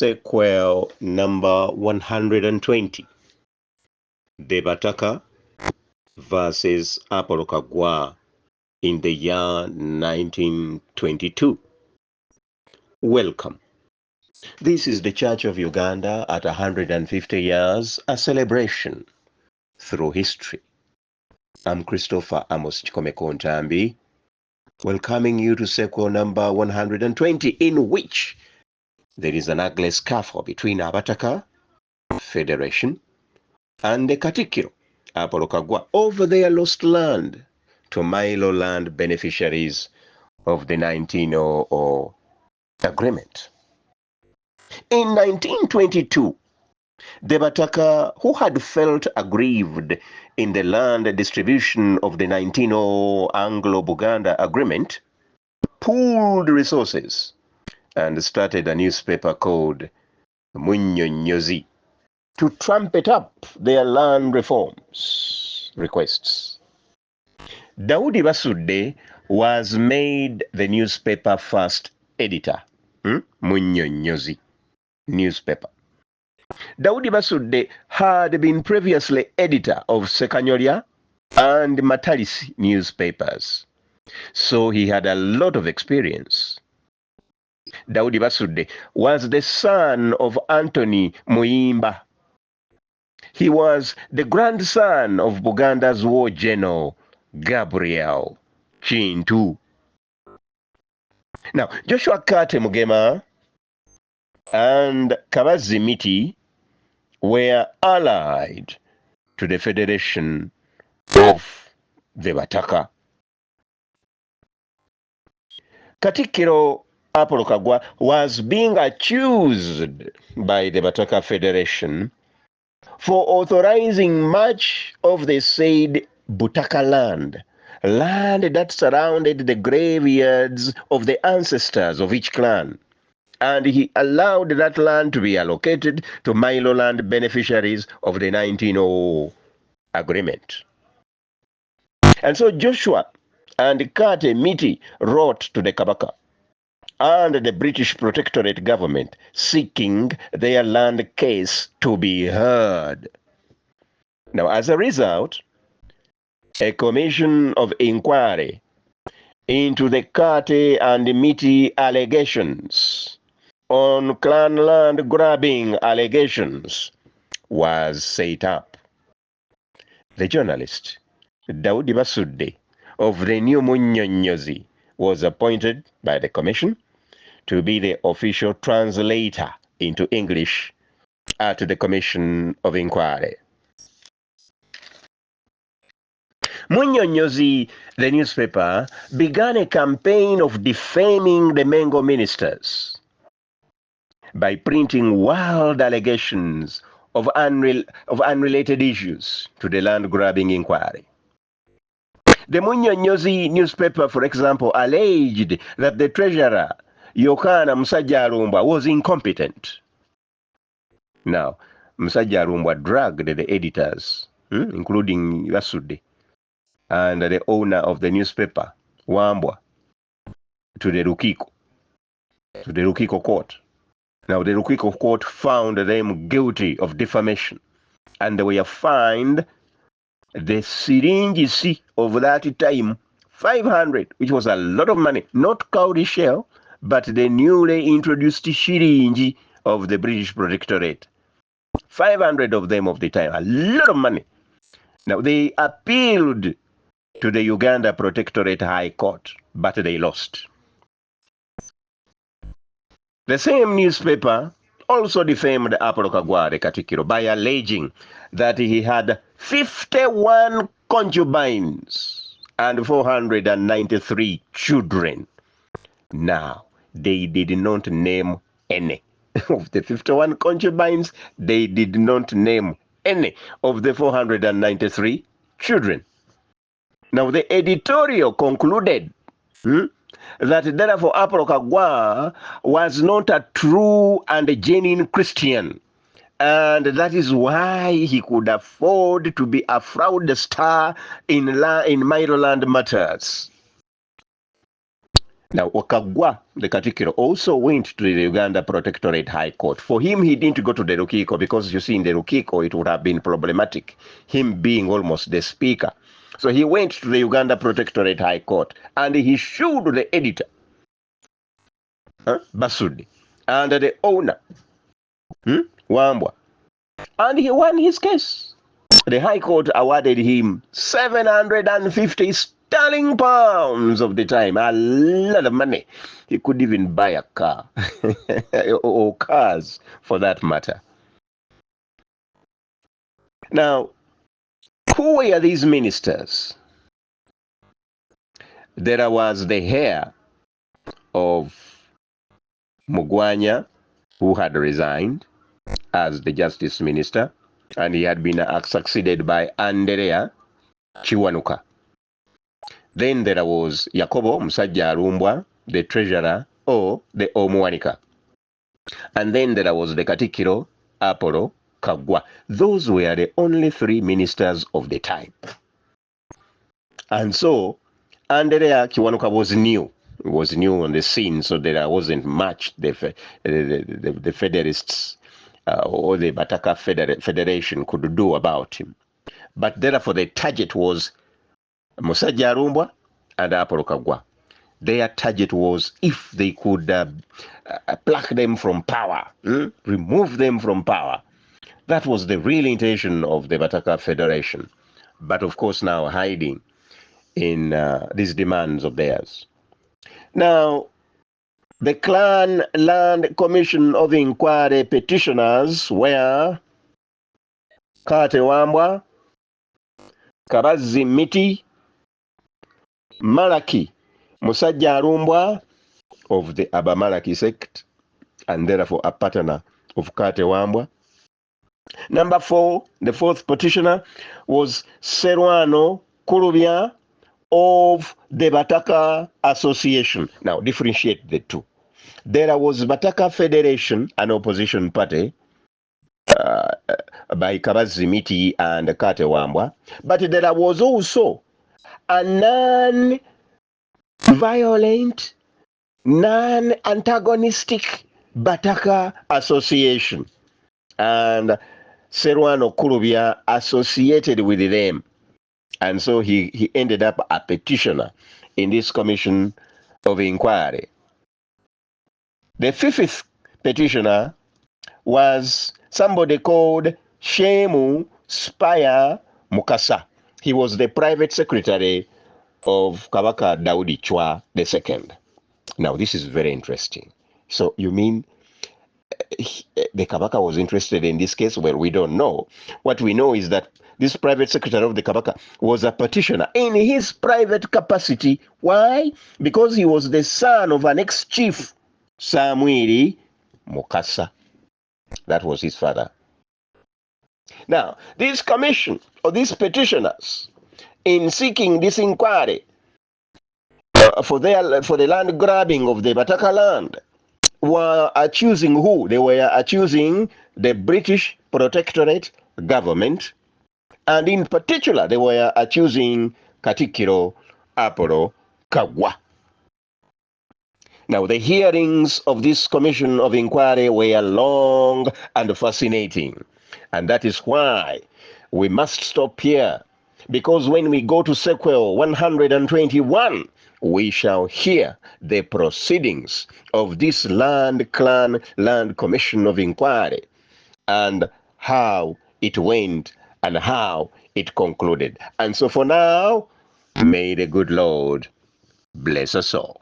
Sequel number 120. The BATAKA versus APOLO KAGGWA in the year 1922. Welcome. This is the Church of Uganda at 150 years, a celebration through history. I'm Christopher Amos Chikomekontambi, welcoming you to sequel number 120, in which there is an ugly scuffle between Abataka Federation and the Katikkiro, APOLO KAGGWA, over their lost land to MAILO Land Beneficiaries of the 1900 agreement. In 1922, the Bataka, who had felt aggrieved in the land distribution of the 1900 Anglo-Buganda agreement, pooled resources and started a newspaper called Munyonyozi to trumpet up their land reforms requests. Daudi Basudde was made the newspaper first editor. Munyonyozi newspaper. Daudi Basudde had been previously editor of Sekanyolya and Matalisi newspapers, so he had a lot of experience. Daudi Basudde was the son of Anthony Muyimba. He was the grandson of Buganda's war general Gabriel Kintu. Now, Joshua Kate Mugema and Kabazi Miti were allied to the Federation of the Bataka. Katikkiro APOLO KAGGWA was being accused by the Bataka Federation for authorizing much of the said Butaka land that surrounded the graveyards of the ancestors of each clan, and he allowed that land to be allocated to MAILO Land Beneficiaries of the 1900 agreement. And so Joshua and Kate Miti wrote to the Kabaka and the British Protectorate government seeking their land case to be heard. Now, as a result, a commission of inquiry into the Kate and Miti allegations on clan land grabbing allegations was set up. The journalist, Daudi Basudde, of the New Munyonyozi, was appointed by the commission to be the official translator into English at the Commission of Inquiry. Munyonyozi, the newspaper, began a campaign of defaming the Mengo ministers by printing wild allegations of unrelated issues to the land-grabbing inquiry. The Munyonyozi newspaper, for example, alleged that the treasurer, Yokana Musajja was incompetent. Now, Musajja dragged the editors, including Basudde, and the owner of the newspaper, Wambwa, to the Rukiko court. Now, the Rukiko court found them guilty of defamation, and they were fined the syringe of that time, 500, which was a lot of money, not cowrie shell, but the newly introduced syringe of the British Protectorate. 500 of them of the time, a lot of money. Now, they appealed to the Uganda Protectorate High Court, but they lost. The same newspaper also defamed APOLO KAGGWA, the Katikkiro, by alleging that he had 51 concubines and 493 children. Now, they did not name any of the 51 concubines. They did not name any of the 493 children. Now, the editorial concluded that therefore APOLO KAGGWA was not a true and a genuine Christian, and that is why he could afford to be a fraudster in MAILO land matters. Now, Kagwa, the Katikkiro, also went to the Uganda Protectorate High Court. For him, he didn't go to the Rukiko because, you see, in the Rukiko, it would have been problematic, him being almost the speaker. So he went to the Uganda Protectorate High Court and he sued the editor, Basudi, and the owner, Wambwa. And he won his case. The High Court awarded him 750 sterling pounds of the time, a lot of money. He could even buy a car, or cars for that matter. Now, who were these ministers? There was the heir of Mugwanya, who had resigned as the justice minister, and he had been succeeded by Andrea Kiwanuka. Then there was Yakobo Musajja Alumbwa, the treasurer, or the Omuwanika. And then there was the Katikkiro, APOLO KAGGWA. Those were the only three ministers of the time. And so, Andrea Kiwanuka was new. He was new on the scene, so there wasn't much the Federalists or the Bataka Federation could do about him. But therefore, the target was Musajja Alumbwa and APOLO KAGGWA. Their target was if they could pluck them from power, remove them from power. That was the real intention of the Bataka Federation. But of course now hiding in these demands of theirs. Now, the Clan Land Commission of Inquiry petitioners were Kate Wambwa, Kabazi Miti, Malaki Musajja Alumbwa of the Abamalaki sect, and therefore a partner of Kate Wambwa. Number 4, the fourth petitioner was Serwano Kurubya of the Bataka Association. Now, differentiate the two. There was Bataka Federation, an opposition party by Kabazi Miti and Kate Wambwa, but there was also a non-violent, non-antagonistic Bataka Association. And Serwano Kurubya associated with them. And so he ended up a petitioner in this commission of inquiry. The fifth petitioner was somebody called Shemu Spire Mukasa. He was the private secretary of Kabaka Daudi Chwa II. Now, this is very interesting. So, you mean the Kabaka was interested in this case? Well, we don't know. What we know is that this private secretary of the Kabaka was a petitioner in his private capacity. Why? Because he was the son of an ex-chief, Samwiri Mukasa. That was his father. Now, this commission, or these petitioners, in seeking this inquiry for the land grabbing of the Bataka land, were accusing who? They were accusing the British Protectorate government, and in particular, they were accusing Katikkiro APOLO KAGGWA. Now, the hearings of this commission of inquiry were long and fascinating, and that is why we must stop here, because when we go to sequel 121, we shall hear the proceedings of this Land Commission of Inquiry and how it went and how it concluded. And so for now, may the good Lord bless us all.